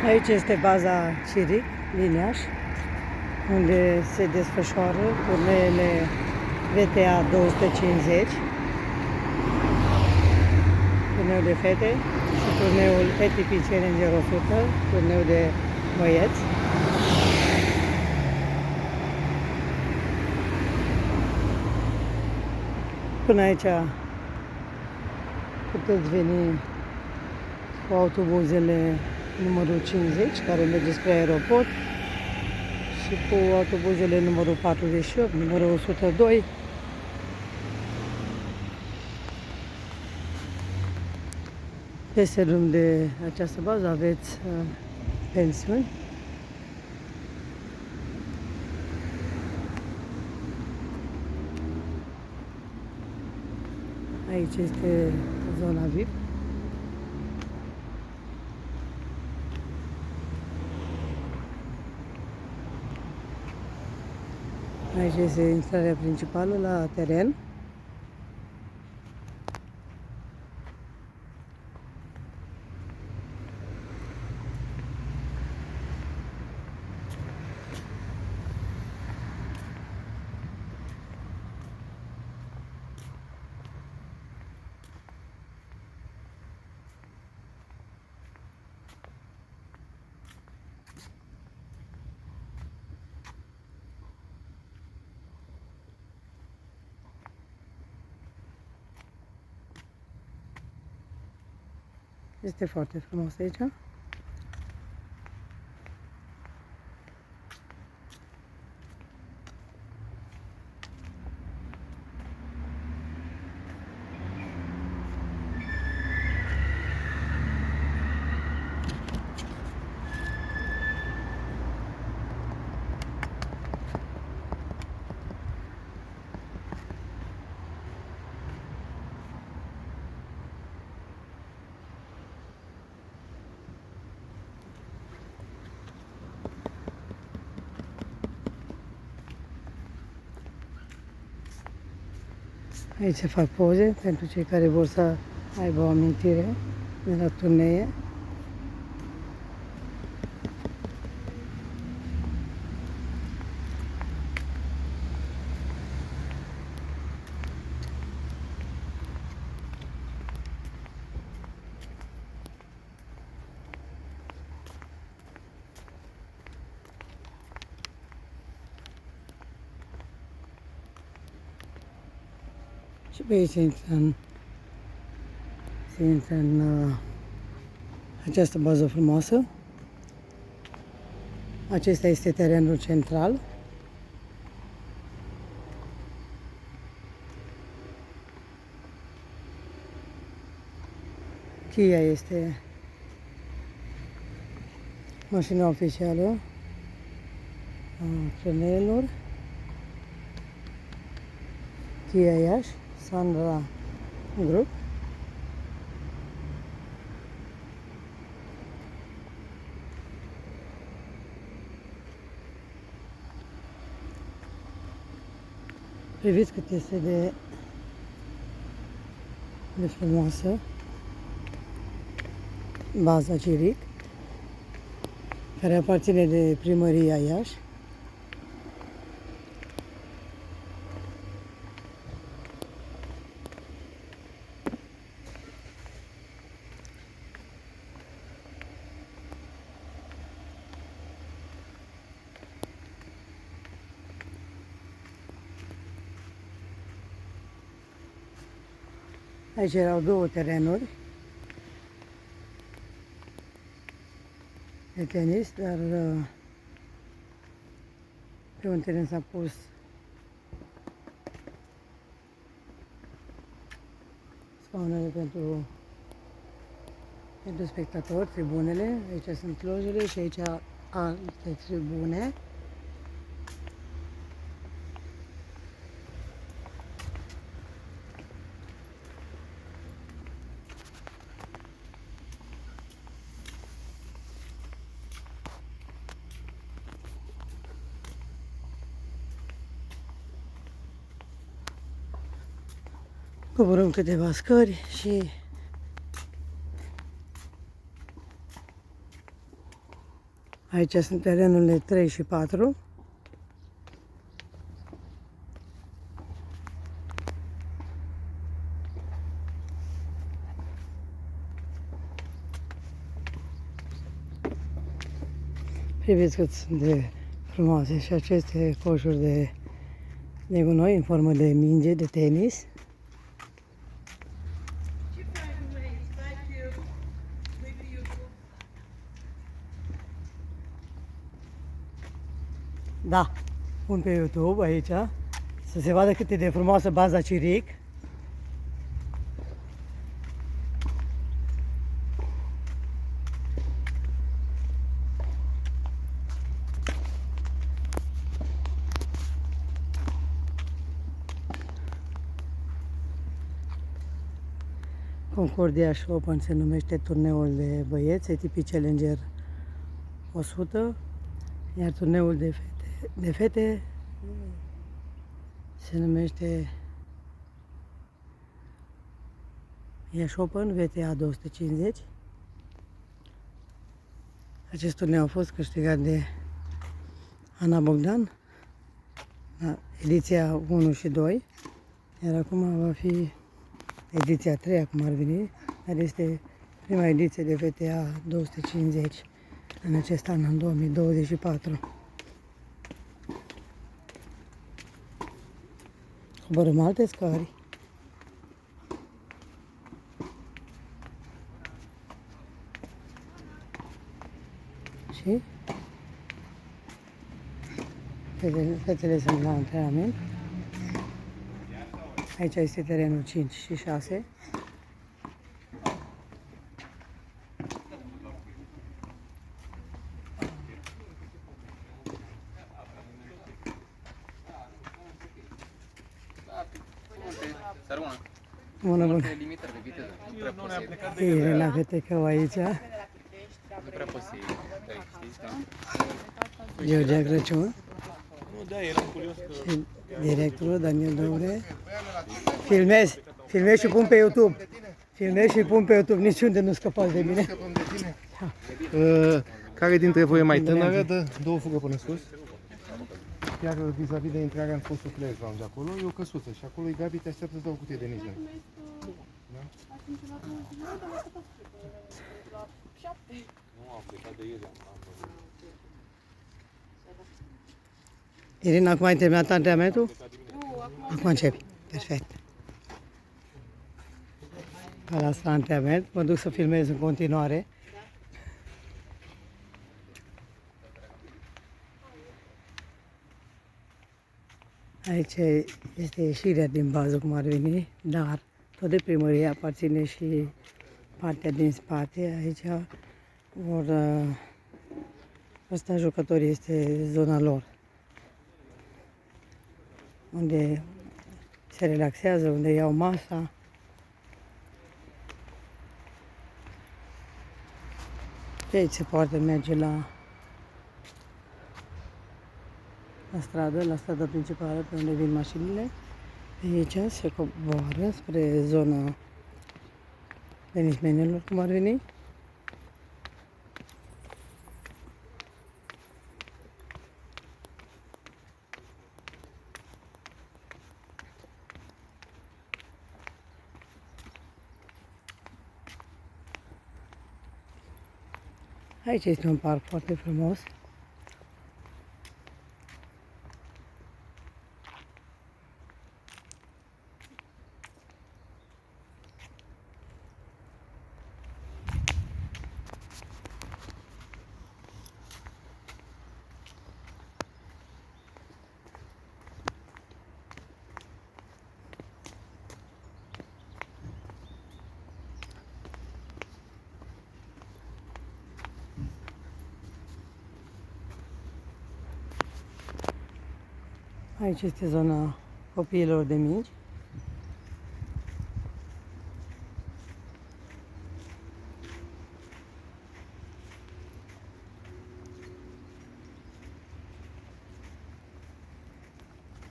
Aici este baza Ciric, Liniaș, unde se desfășoară turneele VTA 250, turneul de fete și turneul ATP Challenger 100, turneul de băieți. Până aici puteți veni cu autobuzele numărul 50, care merge spre aeroport, și cu autobuzele numărul 48, numărul 102. Peste drum de această bază aveți pensiuni. Aici este zona VIP. Aici este intrarea principală la teren. Este foarte frumos aici. Aici se fac poze pentru cei care vor să aibă o amintire de la turnee. Și pe aici se intră în această bază frumoasă. Acesta este terenul central. Kia este mașina oficială a turneelor. Kia Iași, Sandra Group. Priviți cât este de frumoasă baza Ciric, care aparține de primăria Iași. Aici erau două terenuri de tenis, dar pe un teren s-a pus scaunele pentru spectatori, tribunele. Aici sunt lojele și aici alte tribune. Coborâm câteva scări și Aici sunt terenurile 3 și 4. Priviți cât sunt de frumoase și aceste coșuri de gunoi în formă de minge de tenis. Da, pun pe YouTube aici să se vadă cât e de frumoasă baza Ciric. Concordia și Open se numește turneul de băieți, ATP Challenger 100, iar turneul de fete se numește Iași Open VTA 250. Acest turneu a fost câștigat de Ana Bogdan, la ediția 1 și 2, iar acum va fi ediția 3, acum ar veni, dar este prima ediție de VTA 250 în acest an, în 2024. Coborâm alte scări. Și fetele sunt la antrenament. Aici este terenul 5 și 6. Bună, bună. Irina Petecău aici. Georgia Crăciun. Și directorul Daniel Dăure. Filmez și pun pe YouTube. Filmez și pun pe YouTube. Niciunde nu scăpați de mine. Care dintre voi e mai tânără? Dă două fugă până sus. Iar vis-a-vis de intrarea în fostul playground de acolo, e o căsuță și acolo e Gabi, te așteaptă să dau o cutie de niște. Da? Irina, acum ai terminat antrenamentul? Acum începi. Perfect. Las la antrenament, mă duc să filmez în continuare. Aici este ieșirea din bază, cum ar veni, dar tot de primărie aparține și partea din spate. Aici ăsta jucătorii este zona lor, unde se relaxează, unde iau masa. De aici se poate merge la strada principală, pe unde vin mașinile. Aici se coboară spre zona tenismenilor, cum ar veni. Aici este un parc foarte frumos. Aici este zona copiilor de mici.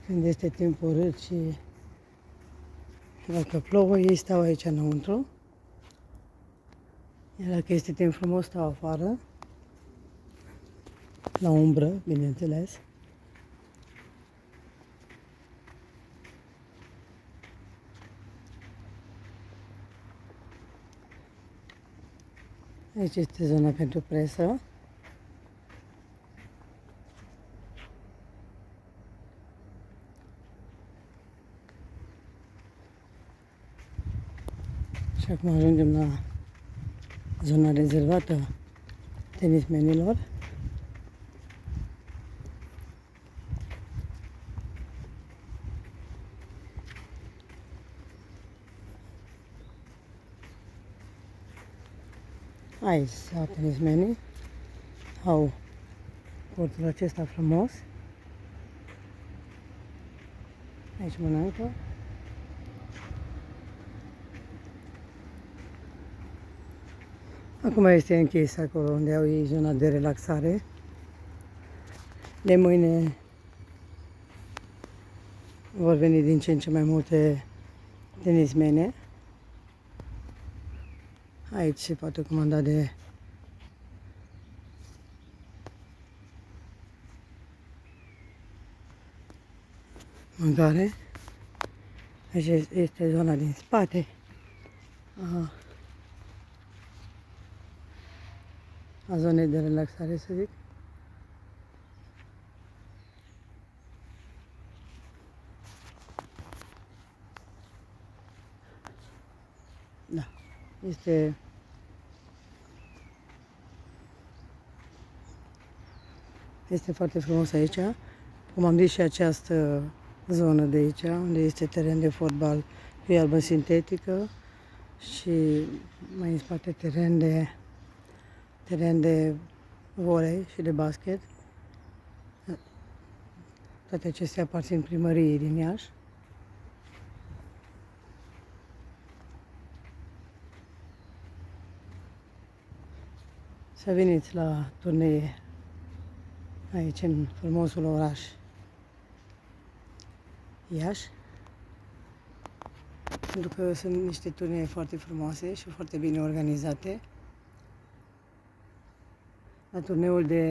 Când este timp urât și dacă plouă, ei stau aici înăuntru. Iar dacă este timp frumos, stau afară. la umbră, bineînțeles. Aici este zona pentru presă. Și acum ajungem la zona rezervată tenismenilor. Aici au tenismenii, au cortul acesta frumos. Aici mănâncă. Acum este închis acolo unde au ei zona de relaxare. De mâine vor veni din ce în ce mai multe tenismene. Aici se poate comanda de mâncare. Aici este zona din spate a zonei de relaxare, să zic. Da, este foarte frumos aici. Cum am zis, și această zonă de aici, unde este teren de fotbal cu iarbă sintetică și mai în spate teren de volei și de basket. Toate acestea aparțin primăriei din Iași. Să veniți la turnee aici, în frumosul oraș Iași, pentru că sunt niște turnee foarte frumoase și foarte bine organizate. La turneul de